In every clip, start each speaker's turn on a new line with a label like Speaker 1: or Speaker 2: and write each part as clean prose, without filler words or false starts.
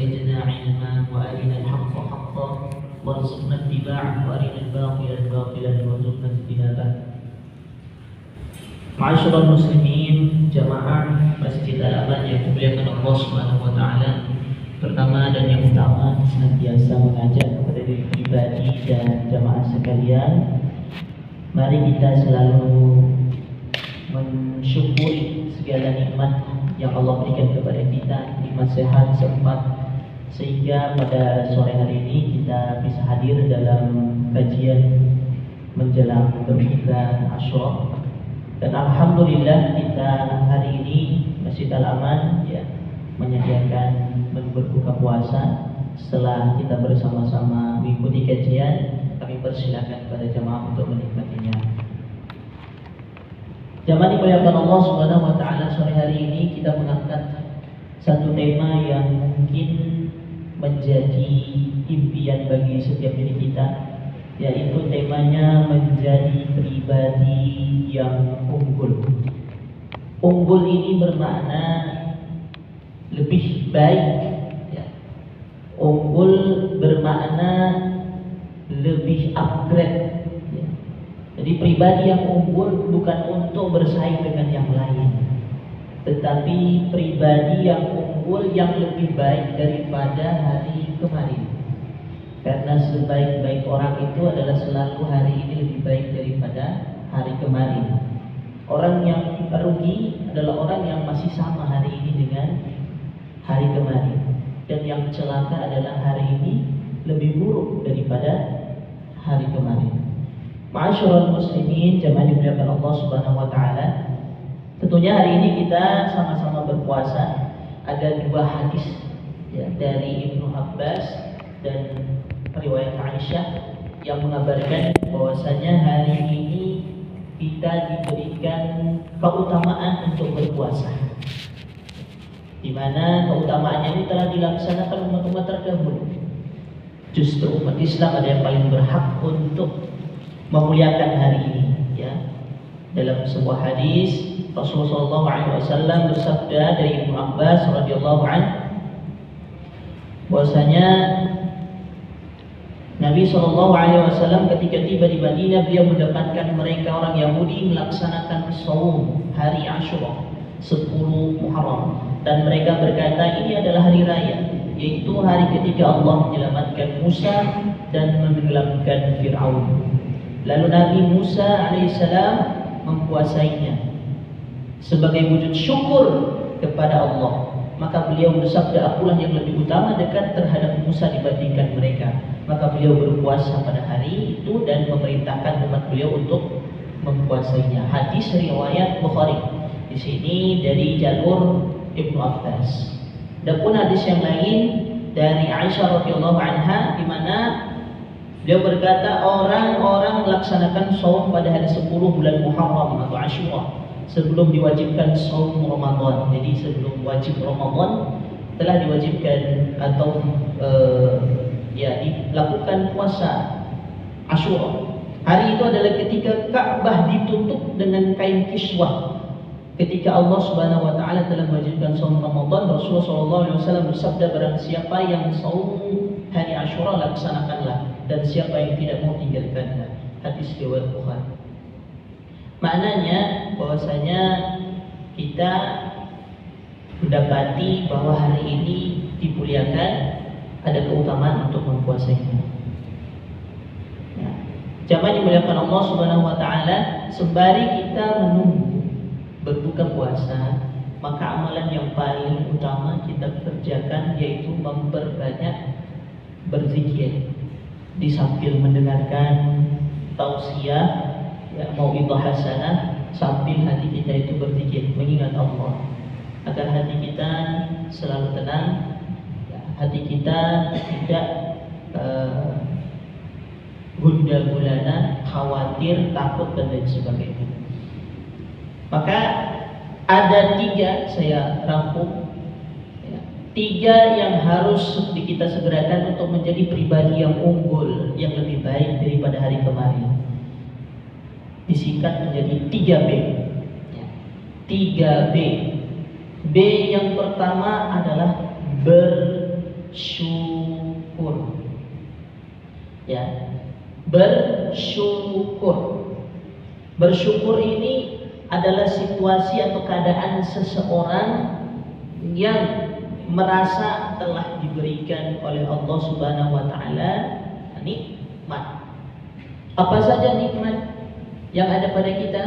Speaker 1: وزدنا علما وأرنا الحق حقا وارزقنا اتباعه وأرنا الباطل باطلا وارزقنا اجتنابه. Ma'asyiral muslimin, jamaah Masjid Al-Aman yang dimuliakan Allah Subhanahu wa taala. Pertama dan yang utama, senantiasa mengajak kepada diri pribadi dan jamaah sekalian, mari kita selalu mensyukuri segala nikmat yang Allah berikan kepada kita, nikmat sehat, sempat, sehingga pada sore hari ini kita bisa hadir dalam kajian menjelang berbuka Asyura. Dan alhamdulillah kita hari ini Masjid Al-Aman menyediakan berbuka puasa. Setelah kita bersama-sama mengikuti kajian, kami persilakan kepada jemaah untuk menikmatinya. Jemaah dimuliakan Allah Subhanahu wa taala, sore hari ini kita mengangkat satu tema yang mungkin menjadi impian bagi setiap diri kita, yaitu temanya menjadi pribadi yang unggul. Unggul ini bermakna lebih baik, ya. Unggul bermakna lebih upgrade, ya. Jadi pribadi yang unggul bukan untuk bersaing dengan yang lain, tetapi pribadi yang unggul yang lebih baik daripada hari kemarin. Karena sebaik-baik orang itu adalah selalu hari ini lebih baik daripada hari kemarin. Orang yang rugi adalah orang yang masih sama hari ini dengan hari kemarin. Dan yang celaka adalah hari ini lebih buruk daripada hari kemarin. Ma'asyiral muslimin, jemaah dimuliakan Allah Subhanahu wa taala. Tentunya hari ini kita sama-sama berpuasa. Ada dua hadis, ya, dari Ibnu Abbas dan riwayat Aisyah yang mengabarkan bahwasanya hari ini kita diberikan keutamaan untuk berpuasa, di mana keutamaannya ini telah dilaksanakan umat-umat terdahulu. Justru umat Islam ada yang paling berhak untuk memuliakan hari ini, ya. Dalam sebuah hadis Rasulullah SAW bersabda dari Ibnu Abbas radhiyallahu anhu bahwasanya Nabi SAW ketika tiba di Madinah, beliau mendapatkan mereka orang Yahudi melaksanakan saum hari Asyura 10 Muharram, dan mereka berkata ini adalah hari raya, yaitu hari ketika Allah menyelamatkan Musa dan menenggelamkan Fir'aun. Lalu Nabi Musa alaihissalam mempuasainya sebagai wujud syukur kepada Allah. Maka beliau bersabda, akulah yang lebih utama dekat terhadap Musa dibandingkan mereka. Maka beliau berpuasa pada hari itu dan memerintahkan umat beliau untuk mempuasainya. Hadis riwayat Bukhari. Di sini dari jalur Ibnu Abbas. Dan pun hadis yang lain dari Aisyah radhiyallahu anha, di mana beliau berkata, orang-orang melaksanakan saum pada hari 10 bulan Muharram atau Asyura sebelum diwajibkan saum Ramadan. Jadi sebelum wajib Ramadan telah diwajibkan atau dilakukan puasa Asyura. Hari itu adalah ketika Ka'bah ditutup dengan kain kiswah. Ketika Allah Subhanahu wa taala telah mewajibkan saum Ramadan, Rasulullah SAW bersabda, barang siapa yang saum hari Asyura laksanakanlah, dan siapa yang tidak mau tinggalkanlah. Hadis riwayat Bukhari. Maknanya bahwasanya kita mendapati bahwa hari ini dimuliakan, ada keutamaan untuk mempuasainya. Ya. Jamaah dimuliakan Allah Subhanahu wa taala, sembari kita menunggu berbuka puasa, maka amalan yang paling utama kita kerjakan yaitu memperbanyak berzikir di sambil mendengarkan tausiah, ya, mau'izah hasanah, sambil hati kita itu berzikir, mengingat Allah, agar hati kita selalu tenang, ya, hati kita tidak gundah gulana, khawatir, takut dan lain sebagainya. Maka ada 3, saya rangkum, ya, 3 yang harus kita segerakan untuk menjadi pribadi yang unggul, yang lebih baik daripada hari kemarin. Disingkat menjadi 3B. 3B. B yang pertama adalah bersyukur. bersyukur. Bersyukur ini adalah situasi atau keadaan seseorang yang merasa telah diberikan oleh Allah Subhanahu wa taala nikmat. Apa saja nikmat yang ada pada kita?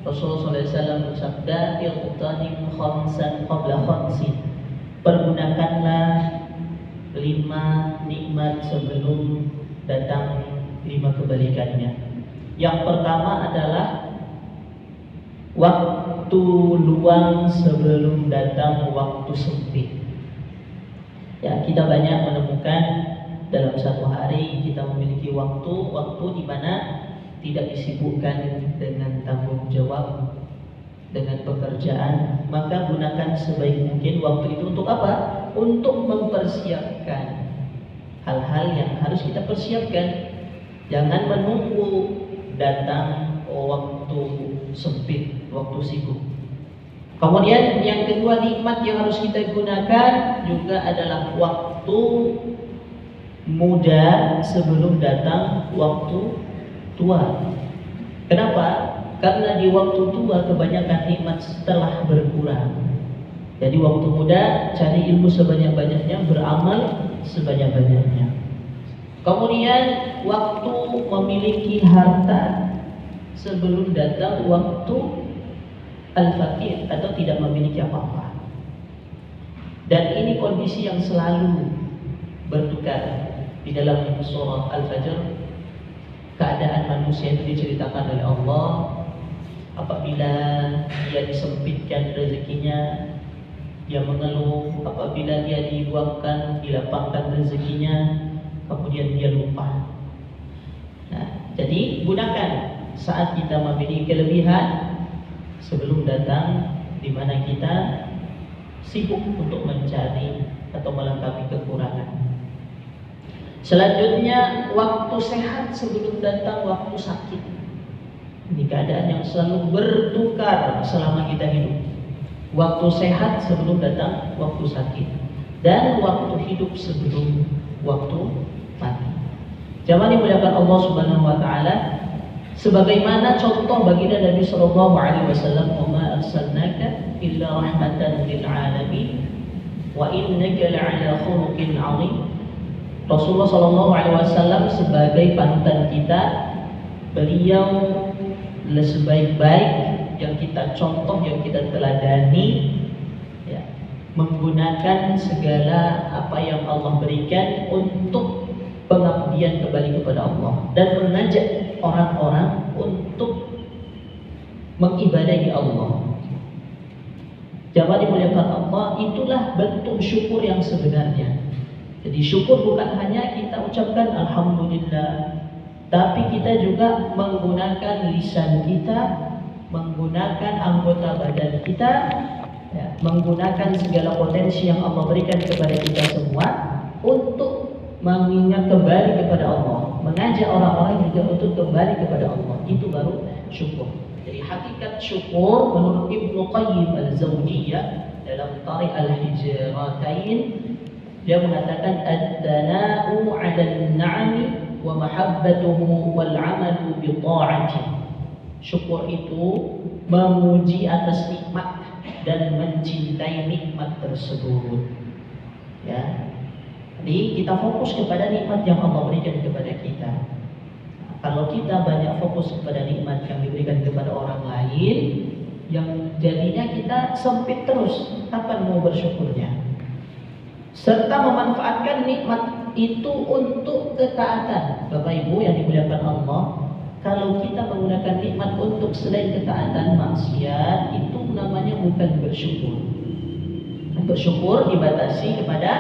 Speaker 1: Rasulullah SAW bersabda, "Iqtanim khamsan qabla khamsin." Pergunakanlah 5 nikmat sebelum datang 5 kebalikannya. Yang pertama adalah waktu luang sebelum datang waktu sempit. Ya, kita banyak menemukan dalam satu hari kita memiliki waktu di mana tidak disibukkan dengan tanggung jawab, dengan pekerjaan, maka gunakan sebaik mungkin waktu itu untuk apa? Untuk mempersiapkan hal-hal yang harus kita persiapkan. Jangan menunggu datang waktu sempit, waktu sibuk. Kemudian yang kedua nikmat yang harus kita gunakan juga adalah waktu muda sebelum datang waktu tua. Kenapa? Karena di waktu tua kebanyakan nikmat telah berkurang. Jadi waktu muda cari ilmu sebanyak-banyaknya, beramal sebanyak-banyaknya. Kemudian waktu memiliki harta sebelum datang waktu al-faqir atau tidak memiliki apa-apa. Dan ini kondisi yang selalu bertukar. Di dalam surah Al-Fajr, keadaan manusia itu diceritakan oleh Allah. Apabila dia disempitkan rezekinya, dia mengeluh. Apabila dia diluangkan, dilapangkan rezekinya, kemudian dia lupa. Nah, jadi gunakan saat kita memiliki kelebihan sebelum datang di mana kita sibuk untuk mencari atau melengkapi kekurangan. Selanjutnya waktu sehat sebelum datang waktu sakit. Ini keadaan yang selalu bertukar selama kita hidup. Waktu sehat sebelum datang waktu sakit, dan waktu hidup sebelum waktu mati. Jamaah dimuliakan Allah Subhanahu wa taala, sebagaimana contoh baginda Nabi sallallahu alaihi wasallam, "Wa ma arsalnaka illa rahmatan lil alamin wa innaka la'ala khuluqin 'azim." Rasulullah sallallahu alaihi wasallam sebagai panutan kita, beliau sebaik-baik yang kita contoh, yang kita teladani, ya, menggunakan segala apa yang Allah berikan untuk pengabdian kembali kepada Allah dan mengajak orang-orang untuk mengibadahi Allah. Jamaah dimuliakan Allah, itulah bentuk syukur yang sebenarnya. Jadi syukur bukan hanya kita ucapkan alhamdulillah, tapi kita juga menggunakan lisan kita, menggunakan anggota badan kita, ya, menggunakan segala potensi yang Allah berikan kepada kita semua untuk mengingat kembali kepada Allah, mengajak orang-orang juga untuk kembali kepada Allah. Itu baru syukur. Jadi hakikat syukur menurut Ibnu Qayyim al-Zawjiyah dalam Tariq al-Hijratain, dia mengatakan ad-dana'u 'ala an-na'ami wa mahabbatuhu wal 'amalu bi ta'ati. Syukur itu memuji atas nikmat dan mencintai nikmat tersebut. Ya. Jadi kita fokus kepada nikmat yang Allah berikan kepada kita. Nah, kalau kita banyak fokus kepada nikmat yang diberikan kepada orang lain, yang jadinya kita sempit terus, kapan mau bersyukurnya? Serta memanfaatkan nikmat itu untuk ketaatan. Bapak Ibu yang dimuliakan Allah, kalau kita menggunakan nikmat untuk selain ketaatan, maksiat, itu namanya bukan bersyukur. Bersyukur dibatasi kepada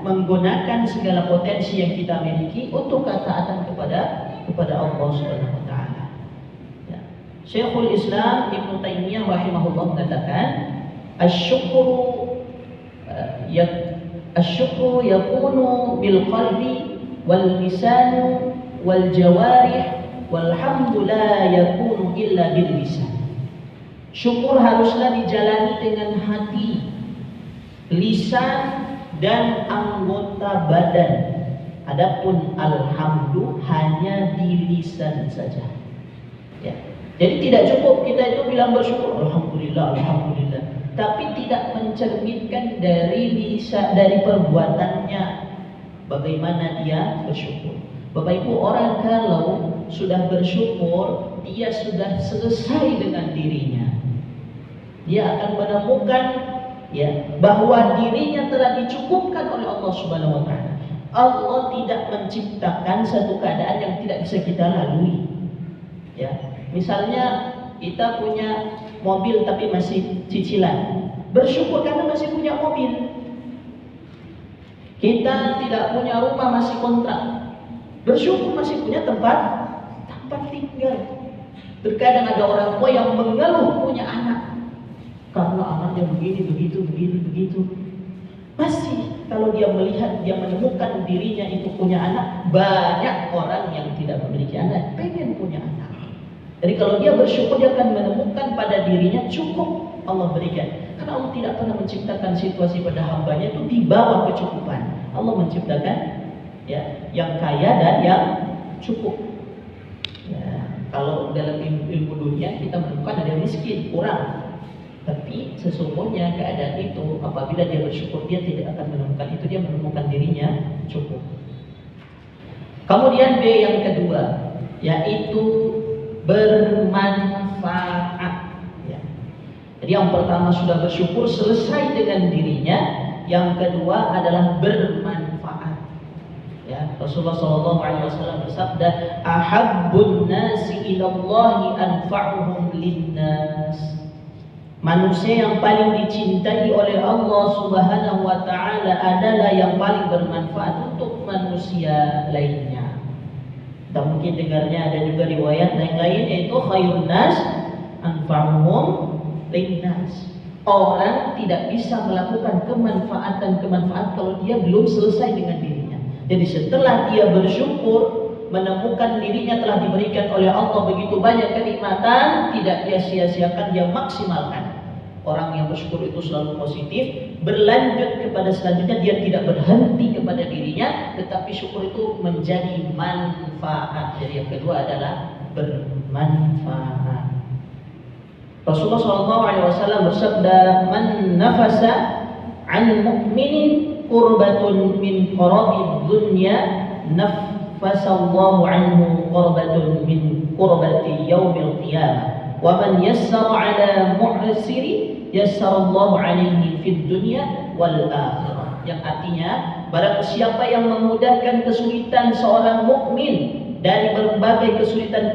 Speaker 1: menggunakan segala potensi yang kita miliki untuk ketaatan kepada Allah Subhanahu wa taala. Ya. Syekhul Islam Ibnu Taimiyah rahimahullah mengatakan, asyukru yakunu bil qalbi wal lisanu wal jawarih walhamdu la yakunu illa bil lisan. Syukur haruslah dijalani dengan hati, lisan, dan anggota badan. Adapun alhamdu hanya di lisan saja. Ya. Jadi tidak cukup kita itu bilang bersyukur, alhamdulillah, alhamdulillah, tapi tidak mencerminkan dari lisan, dari perbuatannya bagaimana dia bersyukur. Bapak Ibu, orang kalau sudah bersyukur, dia sudah selesai dengan dirinya. Dia akan menemukan ya bahwa dirinya telah dicukupkan oleh Allah Subhanahu wa taala. Allah tidak menciptakan satu keadaan yang tidak bisa kita lalui. Ya, misalnya kita punya mobil tapi masih cicilan. Bersyukur karena masih punya mobil. Kita tidak punya rumah, masih kontrak. Bersyukur masih punya tempat tinggal. Terkadang ada orang tua yang mengeluh punya anak karena anaknya begini, begitu. Masih kalau dia melihat, dia menemukan dirinya itu punya anak, banyak orang yang tidak memiliki anak pengen punya anak. Jadi kalau dia bersyukur, dia akan menemukan pada dirinya cukup Allah berikan. Karena Allah tidak pernah menciptakan situasi pada hambanya itu di bawah kecukupan. Allah menciptakan ya yang kaya dan yang cukup. Ya, kalau dalam ilmu dunia kita menemukan ada yang miskin, kurang. Tapi sesungguhnya keadaan itu apabila dia bersyukur, dia tidak akan menemukan itu, dia menemukan dirinya cukup. Kemudian B yang kedua, yaitu bermanfaat. Ya. Jadi yang pertama sudah bersyukur selesai dengan dirinya, yang kedua adalah bermanfaat. Ya, Rasulullah SAW bersabda, "Ahabbun nasi ilallahi anfa'uhum linnas." Manusia yang paling dicintai oleh Allah Subhanahu wa taala adalah yang paling bermanfaat untuk manusia lainnya. Dan mungkin dengarnya ada juga riwayat yang lain, yaitu khairun nas anfa'uhum linnas. Orang tidak bisa melakukan kemanfaatan kalau dia belum selesai dengan dirinya. Jadi setelah dia bersyukur, menemukan dirinya telah diberikan oleh Allah begitu banyak kenikmatan, tidak dia sia-siakan, dia maksimalkan. Orang yang bersyukur itu selalu positif, berlanjut kepada selanjutnya, dia tidak berhenti kepada dirinya, tetapi syukur itu menjadi manfaat. Jadi yang kedua adalah bermanfaat. Rasulullah SAW bersabda, "Man nafasa an mu'minin qurbatun min qarabi dunya, nafasallahu anhu qurbatun min qurbati yaumil qiyamah. Wa man yassara ala mu'siri yassarallahu alaihi fid dunya wal akhirah." Yang artinya, barang siapa yang memudahkan kesulitan seorang mukmin dari berbagai kesulitan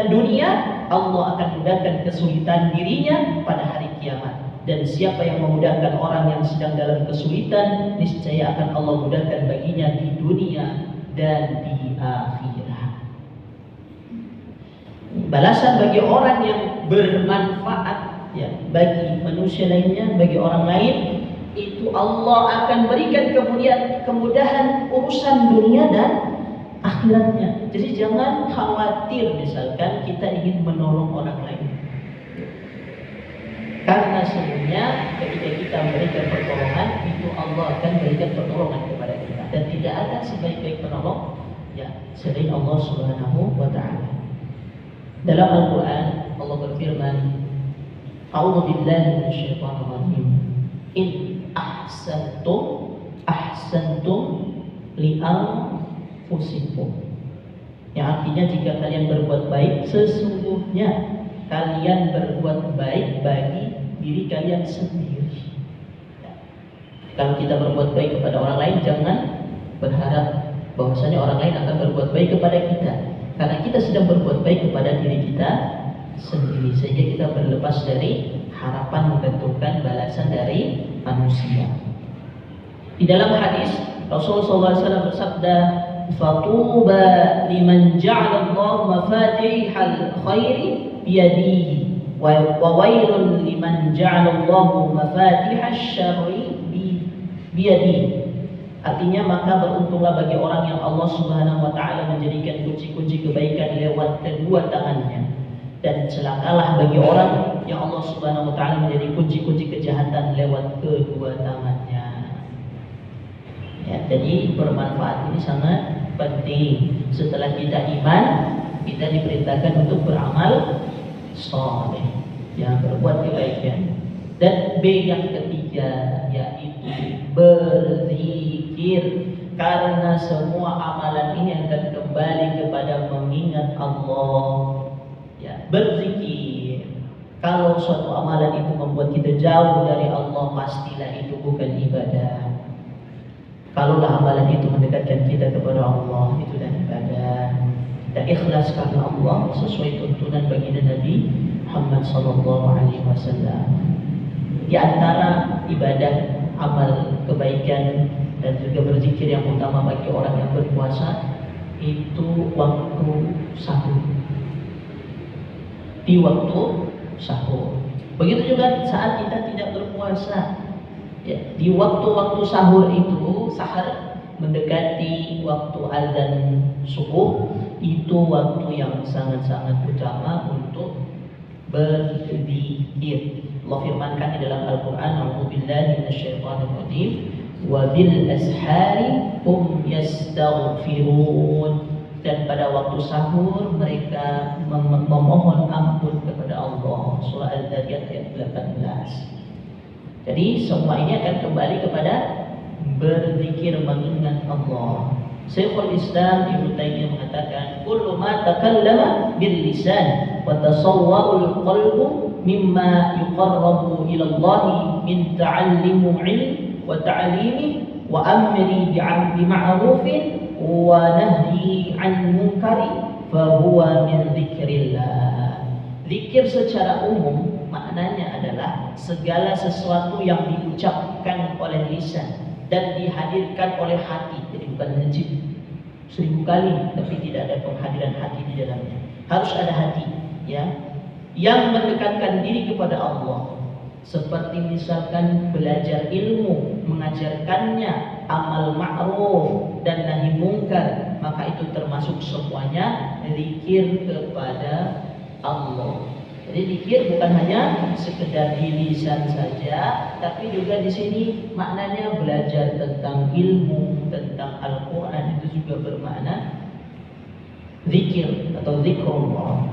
Speaker 1: dunia, Allah akan mudahkan kesulitan dirinya pada hari kiamat. Dan siapa yang memudahkan orang yang sedang dalam kesulitan, niscaya akan Allah mudahkan baginya di dunia dan di akhirat. Balasan bagi orang yang bermanfaat ya bagi manusia lainnya, bagi orang lain, itu Allah akan berikan kemudahan urusan dunia dan akhiratnya. Jadi jangan khawatir misalkan kita ingin menolong orang lain, karena sebenarnya ketika kita memberikan pertolongan, itu Allah akan berikan pertolongan kepada kita. Dan tidak ada sebaik-baik penolong ya selain Allah Subhanahu wa taala. Dalam Al-Qur'an Allah berfirman, "A'udzu billahi minasyaitonir rajim. In ahsantum li anfusikum." Yang artinya jika kalian berbuat baik, sesungguhnya kalian berbuat baik bagi diri kalian sendiri. Kalau kita berbuat baik kepada orang lain, jangan berharap bahwasanya orang lain akan berbuat baik kepada kita, karena kita sedang berbuat baik kepada diri kita sendiri, sehingga kita berlepas dari harapan menggantungkan balasan dari manusia. Di dalam hadis Rasulullah SAW bersabda, "Fatuba liman ja'ala Allah mafatihal khairi biyadihi wa wailun liman ja'ala Allah mafatihasy syarri biyadihi." Artinya, maka beruntunglah bagi orang yang Allah Subhanahu wa taala menjadikan kunci-kunci kebaikan lewat kedua tangannya, dan celakalah bagi orang yang Allah Subhanahu wa taala menjadi kunci-kunci kejahatan lewat kedua tangannya. Ya. jadi bermanfaat ini sangat penting. Setelah kita iman, kita diperintahkan untuk beramal saleh, ya, berbuat kebaikan. Dan B yang ketiga yaitu berzikir, karena semua amalan ini akan kembali kepada mengingat Allah. Ya, berzikir. Kalau suatu amalan itu membuat kita jauh dari Allah, pastilah itu bukan ibadah. Kalaulah amalan itu mendekatkan kita kepada Allah, itu adalah ibadah. Kita ikhlas karena Allah sesuai tuntunan baginda Nabi Muhammad SAW. Di antara ibadah, amal kebaikan dan juga berzikir yang utama bagi orang yang berpuasa itu waktu sahur. Di waktu sahur. Begitu juga saat kita tidak berpuasa. Ya, di waktu-waktu sahur itu, sahur mendekati waktu azan subuh, itu waktu yang sangat-sangat utama untuk berzikir. Allah firmankan di dalam Al-Quran, A'udzubillahi minasyaitonir rajim, wa bil ashari hum yastaghfirun. Dan pada waktu sahur mereka memohon ampun kepada Allah. Surah Al-Zariyat ayat 18. Jadi semua ini akan kembali kepada berzikir, mengingat Allah. Syekhul Islam Ibnu Taimiyah mengatakan, kullu ma takallama bil lisan wa tasawwara qalbu mimma yuqarrabu ila Allah min ta'allimu ilm wa ta'limi wa amri bi ma'rufin wa nahyi 'an munkari fa huwa min dzikrillah. Zikir secara umum maknanya adalah segala sesuatu yang diucapkan oleh lisan dan dihadirkan oleh hati. Jadi bukan najib 1000 kali tapi tidak ada penghadiran hati di dalamnya. Harus ada hati, ya, yang mendekatkan diri kepada Allah. Seperti misalkan belajar ilmu, mengajarkannya amal ma'ruf dan nahi mungkar, maka itu termasuk semuanya zikir kepada Allah. Jadi zikir bukan hanya sekedar di lisan saja, tapi juga di sini maknanya belajar tentang ilmu, tentang Al-Quran, itu juga bermakna zikir atau zikrullah.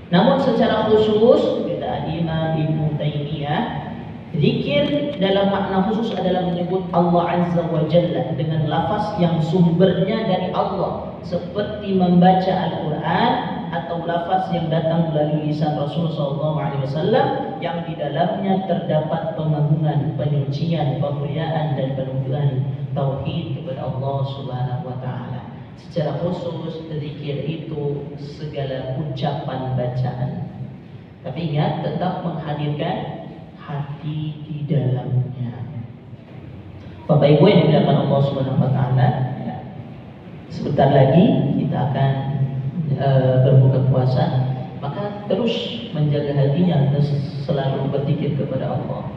Speaker 1: Namun secara khusus kata Imam Ibnu Taimiyah, zikir dalam makna khusus adalah menyebut Allah Azza wa Jalla dengan lafaz yang sumbernya dari Allah, seperti membaca Al-Quran atau lafaz yang datang melalui lisan Rasulullah SAW yang di dalamnya terdapat pengagungan, penyucian, pemuliaan dan penubuhan tauhid kepada Allah Subhanahu wa taala. Secara khusus zikir itu segala ucapan bacaan. Tapi ingat, tetap menghadirkan hati di dalamnya. Bapak Ibu yang dimuliakan Allah Subhanahu wa taala, ya, sebentar lagi kita akan berbuka puasa, maka terus menjaga hatinya dan selalu berzikir kepada Allah.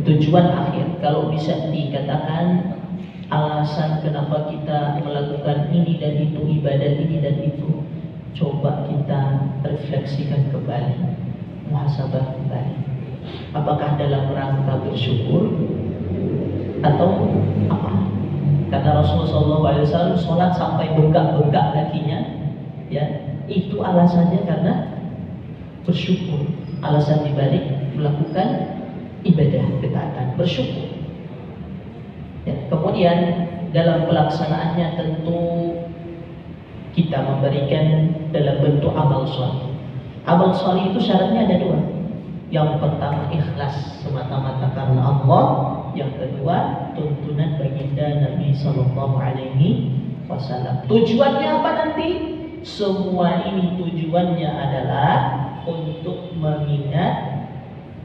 Speaker 1: Tujuan akhir, kalau bisa dikatakan alasan kenapa kita melakukan ini dan itu, ibadah ini dan itu, coba kita refleksikan kembali, muhasabah kembali. Apakah dalam rangka bersyukur atau apa? Karena Rasulullah SAW sholat sampai bengkak-bengkak kakinya, ya, itu alasannya karena bersyukur. Alasan dibalik melakukan ibadah ketaatan, bersyukur. Ya, kemudian dalam pelaksanaannya tentu kita memberikan dalam bentuk amal sholih. Amal sholih itu syaratnya ada dua. Yang pertama ikhlas semata-mata karena Allah. Yang kedua tuntunan baginda Nabi Sallallahu Alaihi Wasallam. Tujuannya apa nanti? Semua ini tujuannya adalah untuk mengingat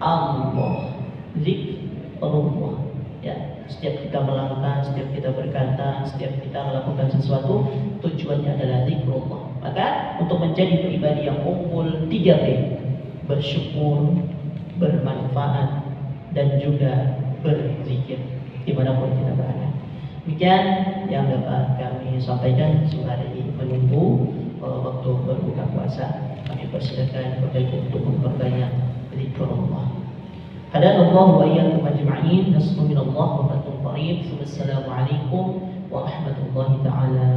Speaker 1: Allah, zikrullah. Ya, setiap kita melakukan, setiap kita berkata, setiap kita melakukan sesuatu, tujuannya adalah zikrullah. Maka untuk menjadi pribadi yang unggul 3B: bersyukur, bermanfaat, dan juga berzikir dimanapun kita berada. Demikian yang dapat kami sampaikan sembari menunggu waktu berbuka puasa. Kami persilakan Bapak Ibu untuk memperbanyak zikrullah. Hadanallahu wa iyyakum ajma'in. Nasrun minallah wa fathun qarib. Wassalamualaikum warahmatullahi taala